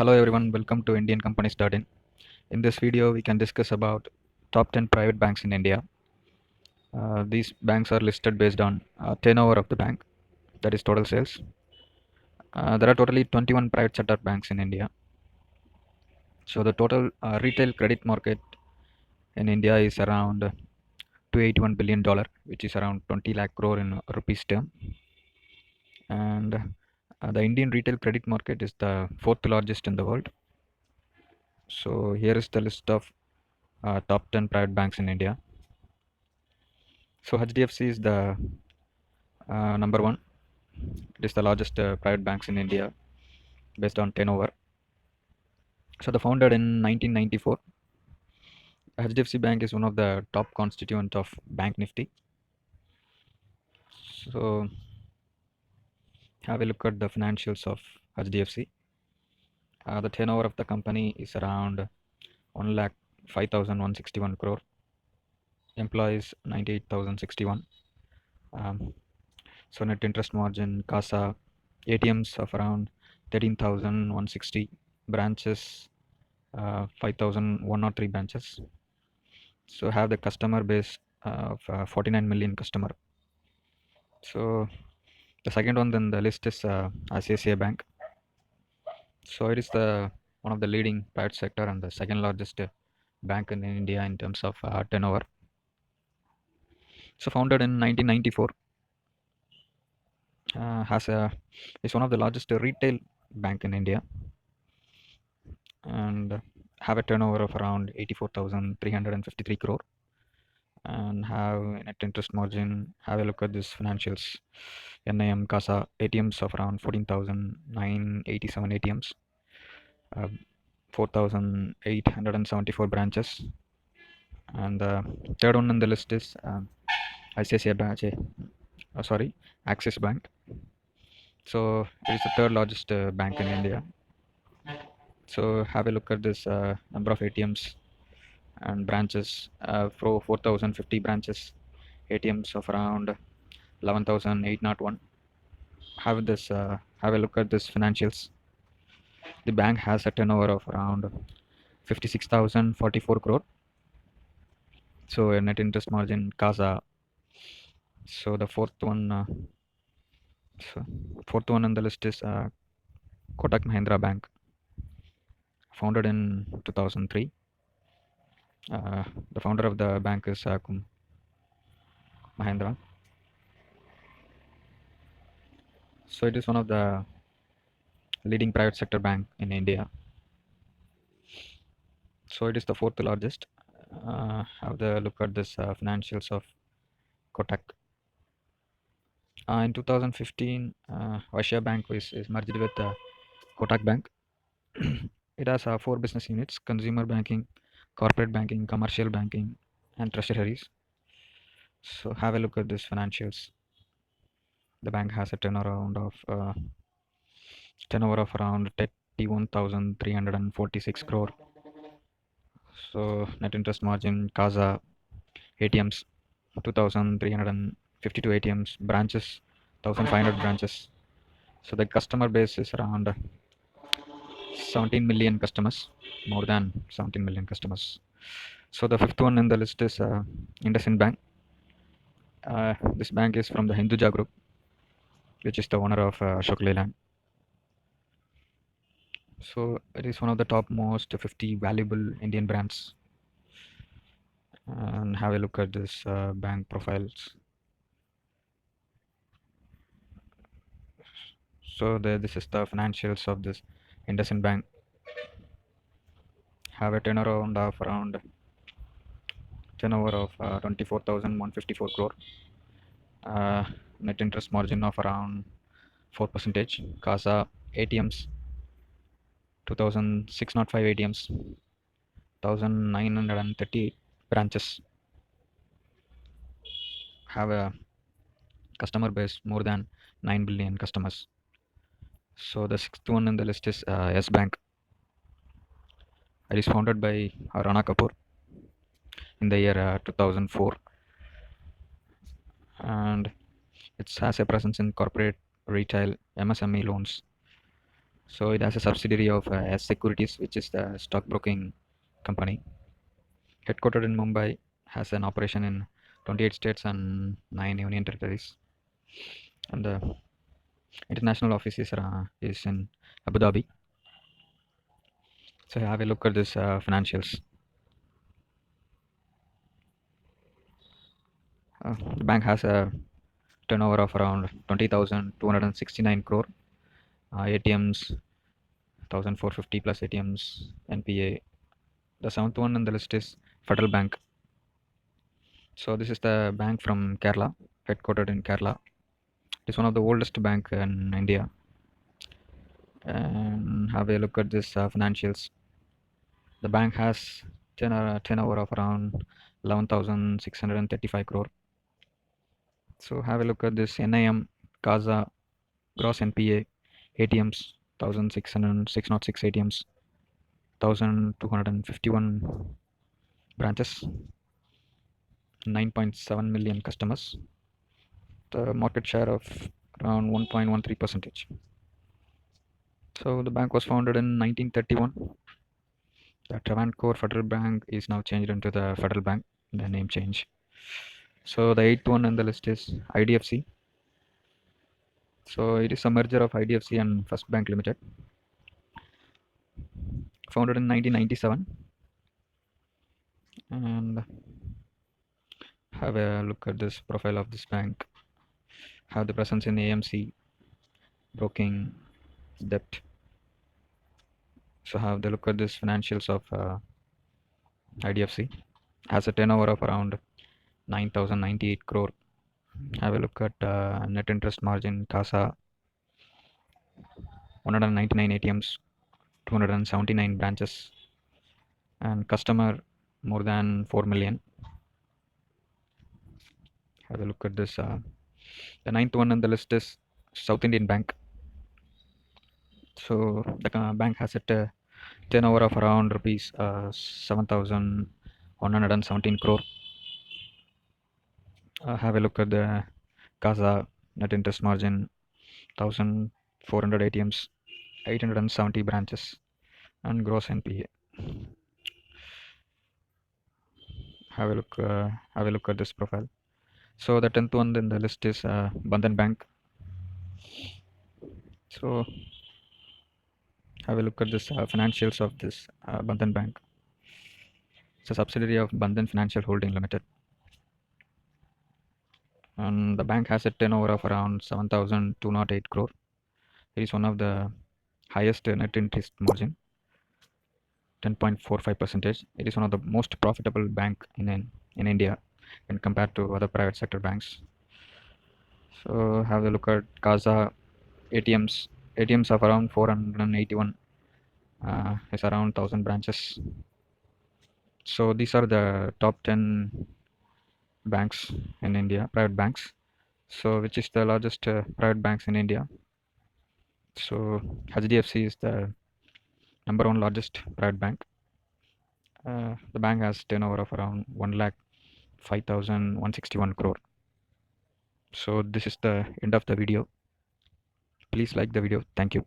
Hello everyone, welcome to Indian Companies.in. In this video, we can discuss about top 10 private banks in India. These banks are listed based on turnover of the bank, that is total sales. There are totally 21 private sector banks in India. So the total retail credit market in India is around $281 billion, which is around 20 lakh crore in rupees term. And the Indian retail credit market is the fourth largest in the world. So here is the list of top 10 private banks in India. So HDFC is the number one. It is the largest private banks in India based on turnover. So the founded in 1994. HDFC Bank is one of the top constituent of Bank Nifty. So have a look at the financials of HDFC. The turnover of the company is around 1 lakh 5,161 crore. Employees 98,061. So net interest margin, CASA, ATMs of around 13,160. Branches 5,103 branches. So have the customer base of 49 million customer. So the second one then the list is ICICI Bank. So it is the one of the leading private sector and the second largest bank in India in terms of turnover. So founded in 1994, is one of the largest retail bank in India and have a turnover of around 84,353 crore and have net interest margin. Have a look at this financials. NIM, CASA, ATMs of around 14,987 ATMs, 4,874 branches, and the third one on the list is ICICI Bank. Axis Bank. So it is the third largest bank in India. So have a look at this number of ATMs and branches. For 4,050 branches, ATMs of around 11,801. Have a look at this financials. The bank has a turnover of around 56,044 crore. So a net interest margin, CASA. So the fourth one on the list is Kotak Mahindra Bank, founded in 2003. The founder of the bank is Mahindra. So it is one of the leading private sector bank in India. So it is the fourth largest. Have the look at this financials of Kotak. In 2015, Vaishya Bank is merged with Kotak Bank. It has four business units: consumer banking, corporate banking, commercial banking, and treasuries. So have a look at this financials. The bank has a turnover of around 31,346 crore. So net interest margin, CASA, ATMs 2,352 ATMs, branches 1,500 branches. So the customer base is around 17 million customers, more than 17 million customers. So the fifth one in the list is IndusInd Bank. This bank is from the Hinduja Group, which is the owner of Ashok Leyland. So it is one of the top most 50 valuable Indian brands. And have a look at this bank profiles. So this is the financials of this IndusInd Bank. Have a turnaround of around 24,154 crore. Net interest margin of around 4%. CASA, ATMs 2,605 ATMs, 1,938 branches. Have a customer base more than 9 billion customers. So the sixth one in the list is Yes Bank. It is founded by Rana Kapoor in the year 2004, and it has a presence in corporate, retail, MSME loans. So it has a subsidiary of S Securities, which is the stockbroking company. Headquartered in Mumbai, has an operation in 28 states and 9 union territories. And the international office is in Abu Dhabi. So have a look at this financials. The bank has a turnover of around 20,269 crore. ATMs 1,450 plus ATMs. NPA. The seventh one on the list is Federal Bank. So this is the bank from Kerala, headquartered in Kerala. It is one of the oldest bank in India. And have a look at this financials. The bank has turnover of around 11,635 crore. So have a look at this NIM, CASA, gross NPA, ATMs, 1,606 ATMs, 1,251 branches, 9.7 million customers, the market share of around 1.13%. So the bank was founded in 1931. The Travancore Federal Bank is now changed into the Federal Bank, the name change. So the eighth one on the list is IDFC. So it is a merger of IDFC and First Bank Limited. Founded in 1997. And have a look at this profile of this bank. Have the presence in AMC, broking, debt. So have the look at this financials of IDFC. Has a turnover of around 9,098 crore. Have a look at net interest margin, CASA, 199 ATMs, 279 branches, and customer more than 4 million. Have a look at this. The ninth one on the list is South Indian Bank. So the bank has a turnover of around rupees 7,117 crore. Have a look at the CASA, net interest margin, 1,400 ATMs, 870 branches, and gross NPA. Have a look at this profile. So the 10th one in the list is Bandhan Bank. So have a look at this financials of this Bandhan Bank. It's a subsidiary of Bandhan Financial Holding Limited. And the bank has a turnover of around 7,208 crore. It is one of the highest net interest margin, 10.45%. It is one of the most profitable bank in India when compared to other private sector banks. So have a look at CASA, ATMs. ATMs of around 481. Is around 1,000 branches. So these are the top 10 banks in India, private banks. So which is the largest private banks in India? So HDFC is the number one largest private bank. The bank has turnover of around 1,05,161 crore. So this is the end of the video. Please like the video. Thank you.